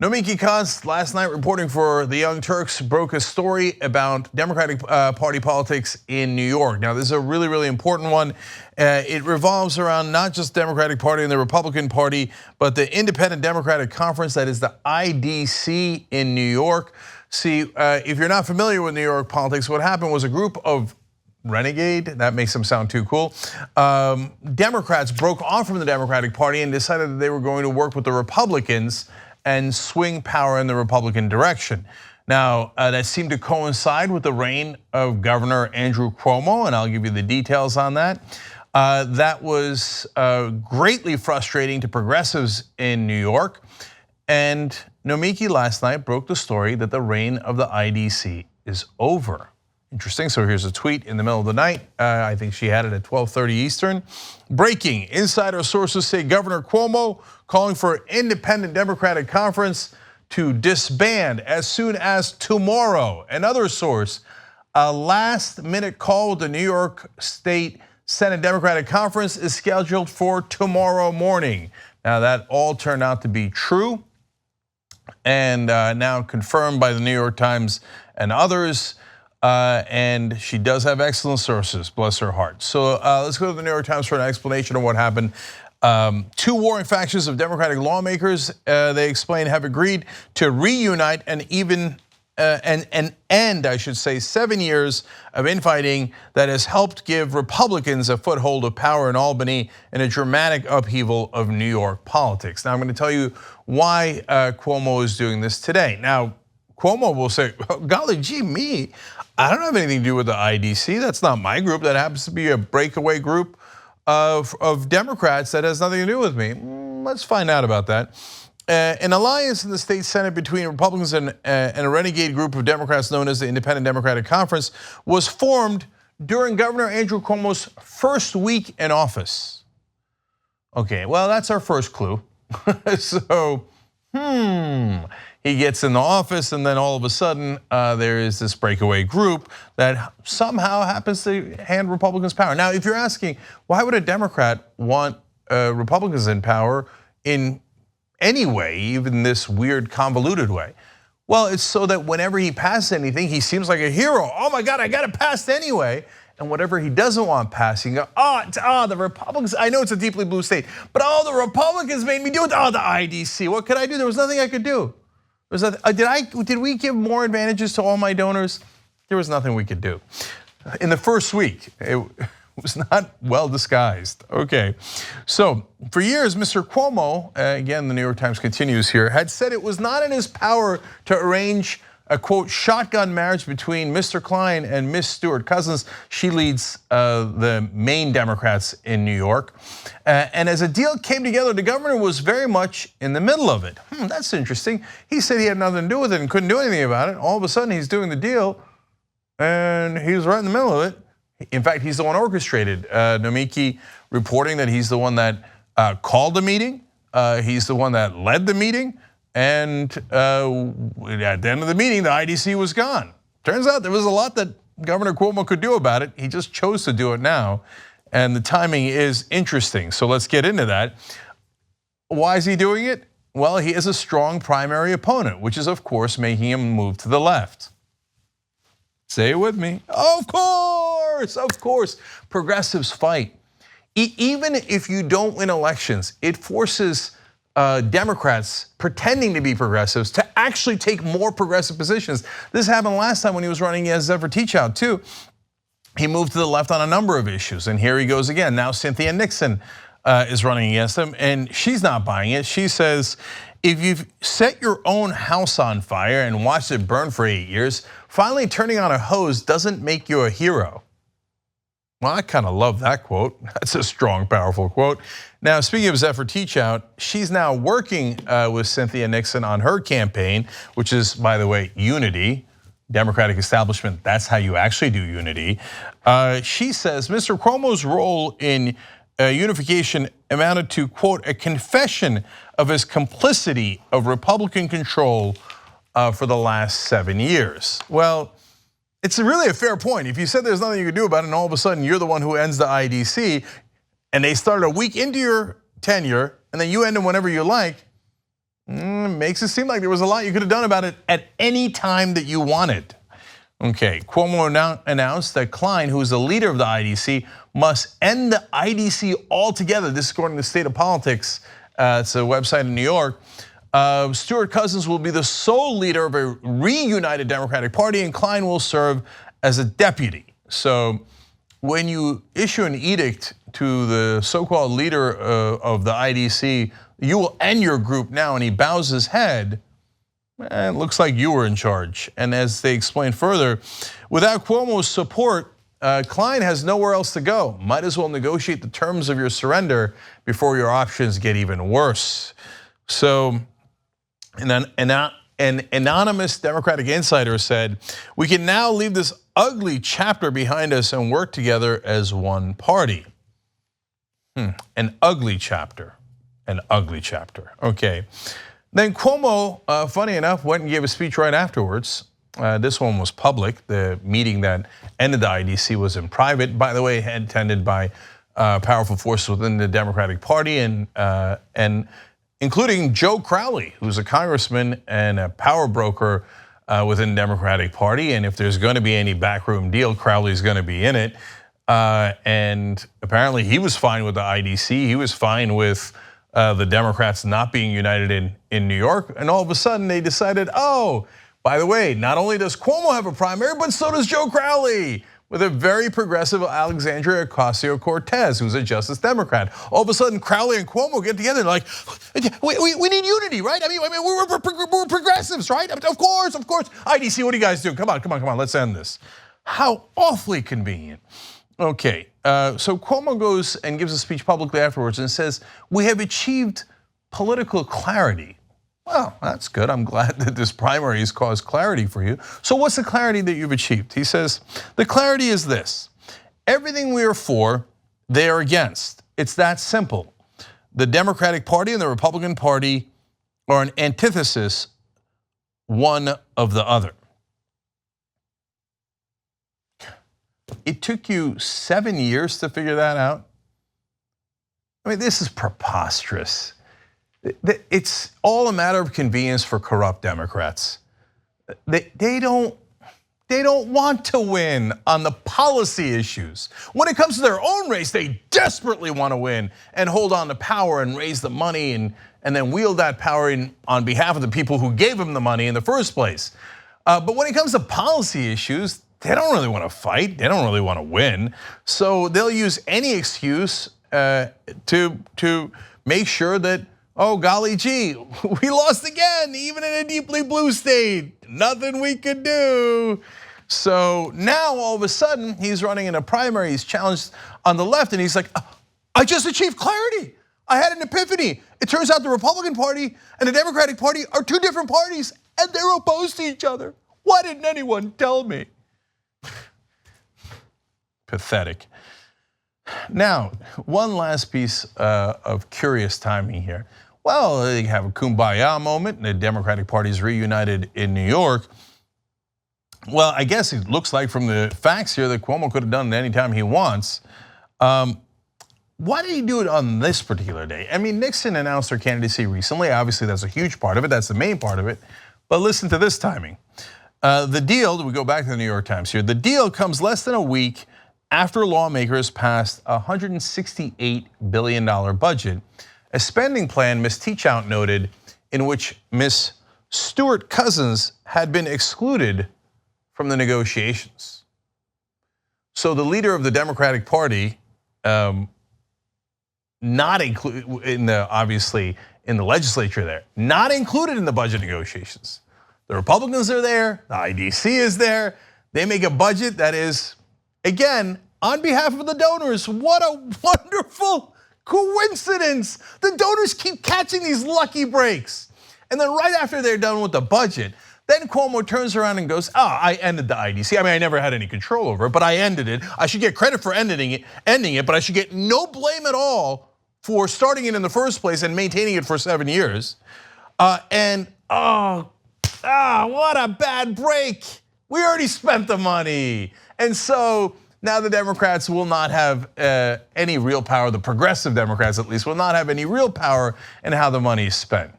Nomiki Kaz last night reporting for the Young Turks broke a story about Democratic Party politics in New York. Now this is a really, really important one. It revolves around not just the Democratic Party and the Republican Party, but the Independent Democratic Conference, that is the IDC in New York. See, if you're not familiar with New York politics, what happened was a group of renegade, that makes them sound too cool, Democrats broke off from the Democratic Party and decided that they were going to work with the Republicans and swing power in the Republican direction. Now, that seemed to coincide with the reign of Governor Andrew Cuomo, and I'll give you the details on that. That was greatly frustrating to progressives in New York. And Nomiki last night broke the story that the reign of the IDC is over. Interesting, so here's a tweet in the middle of the night. I think she had it at 12:30 Eastern. Breaking, insider sources say Governor Cuomo calling for an independent Democratic conference to disband as soon as tomorrow. Another source, a last minute call with the New York State Senate Democratic Conference is scheduled for tomorrow morning. Now that all turned out to be true and now confirmed by the New York Times and others. And she does have excellent sources, bless her heart. So let's go to the New York Times for an explanation of what happened. Two warring factions of Democratic lawmakers, they explain, have agreed to reunite and even end, I should say, 7 years of infighting that has helped give Republicans a foothold of power in Albany in a dramatic upheaval of New York politics. Now I'm going to tell you why Cuomo is doing this today. Now, Cuomo will say, golly gee, me, I don't have anything to do with the IDC. That's not my group. That happens to be a breakaway group of Democrats that has nothing to do with me. Let's find out about that. An alliance in the state Senate between Republicans and a renegade group of Democrats known as the Independent Democratic Conference was formed during Governor Andrew Cuomo's first week in office. Okay, well, that's our first clue. So, he gets in the office and then all of a sudden there is this breakaway group that somehow happens to hand Republicans power. Now, if you're asking, why would a Democrat want Republicans in power in any way, even this weird convoluted way? Well, it's so that whenever he passes anything, he seems like a hero. Oh my God, I got it passed anyway. And whatever he doesn't want passing, the Republicans, I know it's a deeply blue state, but the Republicans made me do it. The IDC, what could I do? There was nothing I could do. Did we give more advantages to all my donors? There was nothing we could do. In the first week, it was not well disguised. Okay, so for years, Mr. Cuomo, again, the New York Times continues here, had said it was not in his power to arrange a quote shotgun marriage between Mr. Klein and Miss Stewart Cousins. She leads the main Democrats in New York. And as a deal came together, the governor was very much in the middle of it. That's interesting. He said he had nothing to do with it and couldn't do anything about it. All of a sudden he's doing the deal and he was right in the middle of it. In fact, he's the one orchestrated. Nomiki reporting that he's the one that called the meeting. He's the one that led the meeting. And at the end of the meeting, the IDC was gone. Turns out there was a lot that Governor Cuomo could do about it. He just chose to do it now. And the timing is interesting. So let's get into that. Why is he doing it? Well, he has a strong primary opponent, which is of course making him move to the left. Say it with me. Of course, progressives fight. Even if you don't win elections, it forces Democrats pretending to be progressives to actually take more progressive positions. This happened last time when he was running as Zephyr Teachout too. He moved to the left on a number of issues, and here he goes again. Now Cynthia Nixon is running against him, and she's not buying it. She says, if you've set your own house on fire and watched it burn for 8 years, finally turning on a hose doesn't make you a hero. Well, I kind of love that quote. That's a strong, powerful quote. Now, speaking of Zephyr Teachout, she's now working with Cynthia Nixon on her campaign, which is, by the way, unity. Democratic establishment, that's how you actually do unity. She says Mr. Cuomo's role in unification amounted to, quote, a confession of his complicity of Republican control for the last 7 years. Well, it's really a fair point. If you said there's nothing you could do about it and all of a sudden you're the one who ends the IDC and they started a week into your tenure and then you end it whenever you like, Makes it seem like there was a lot you could have done about it at any time that you wanted. Okay, Cuomo announced that Klein, who is the leader of the IDC, must end the IDC altogether. This is according to State of Politics. It's a website in New York. Stewart Cousins will be the sole leader of a reunited Democratic Party, and Klein will serve as a deputy. So when you issue an edict to the so-called leader of the IDC, you will end your group now, and he bows his head, it looks like you were in charge. And as they explain further, without Cuomo's support, Klein has nowhere else to go. Might as well negotiate the terms of your surrender before your options get even worse. So an anonymous Democratic insider said, "We can now leave this ugly chapter behind us and work together as one party." An ugly chapter, okay. Then Cuomo, funny enough, went and gave a speech right afterwards. This one was public. The meeting that ended the IDC was in private. By the way, attended by powerful forces within the Democratic Party and including Joe Crowley, who's a congressman and a power broker within the Democratic Party. And if there's going to be any backroom deal, Crowley's going to be in it. And apparently he was fine with the IDC. He was fine with the Democrats not being united in New York. And all of a sudden they decided, oh, by the way, not only does Cuomo have a primary, but so does Joe Crowley, with a very progressive Alexandria Ocasio-Cortez, who's a Justice Democrat. All of a sudden, Crowley and Cuomo get together, like, we need unity, right? I mean, we're progressives, right? Of course. IDC, what do you guys do? Come on, let's end this. How awfully convenient. Okay, so Cuomo goes and gives a speech publicly afterwards and says, "We have achieved political clarity." Well, that's good. I'm glad that this primary has caused clarity for you. So what's the clarity that you've achieved? He says, the clarity is this: everything we are for, they are against. It's that simple. The Democratic Party and the Republican Party are an antithesis, one of the other. It took you 7 years to figure that out? I mean, this is preposterous. It's all a matter of convenience for corrupt Democrats. They don't want to win on the policy issues. When it comes to their own race, they desperately want to win and hold on to power and raise the money and then wield that power on behalf of the people who gave them the money in the first place. But when it comes to policy issues, they don't really want to fight. They don't really want to win. So they'll use any excuse to make sure that, oh, golly gee, we lost again, even in a deeply blue state. Nothing we could do. So now all of a sudden, he's running in a primary, he's challenged on the left, and he's like, I just achieved clarity. I had an epiphany. It turns out the Republican Party and the Democratic Party are two different parties, and they're opposed to each other. Why didn't anyone tell me? Pathetic. Now, one last piece of curious timing here. Well, they have a kumbaya moment, and the Democratic Party is reunited in New York. Well, I guess it looks like from the facts here that Cuomo could have done it anytime he wants. Why did he do it on this particular day? I mean, Nixon announced her candidacy recently. Obviously, that's a huge part of it. That's the main part of it. But listen to this timing. The deal, we go back to the New York Times here. The deal comes less than a week after lawmakers passed a $168 billion budget, a spending plan, Ms. Teachout noted, in which Ms. Stewart Cousins had been excluded from the negotiations. So the leader of the Democratic Party, not included in obviously in the legislature there, not included in the budget negotiations. The Republicans are there, the IDC is there. They make a budget that is, again, on behalf of the donors. What a wonderful coincidence. The donors keep catching these lucky breaks. And then right after they're done with the budget, then Cuomo turns around and goes, I ended the IDC. I mean, I never had any control over it, but I ended it. I should get credit for ending it, but I should get no blame at all for starting it in the first place and maintaining it for 7 years. What a bad break. We already spent the money. And so now the Democrats will not have any real power, the progressive Democrats at least, will not have any real power in how the money is spent.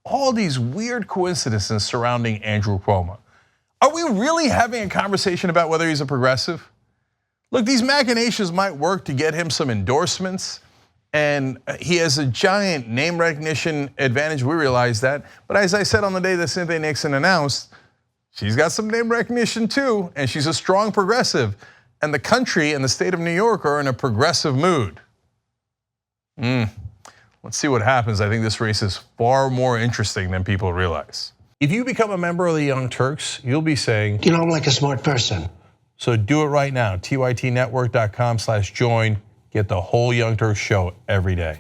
all these weird coincidences surrounding Andrew Cuomo. Are we really having a conversation about whether he's a progressive? Look, these machinations might work to get him some endorsements, and he has a giant name recognition advantage, we realize that. But as I said on the day that Cynthia Nixon announced, she's got some name recognition too, and she's a strong progressive. And the country and the state of New York are in a progressive mood. Let's see what happens. I think this race is far more interesting than people realize. If you become a member of the Young Turks, you'll be saying, I'm like a smart person. So do it right now, tytnetwork.com/join. Get the whole Young Turks show every day.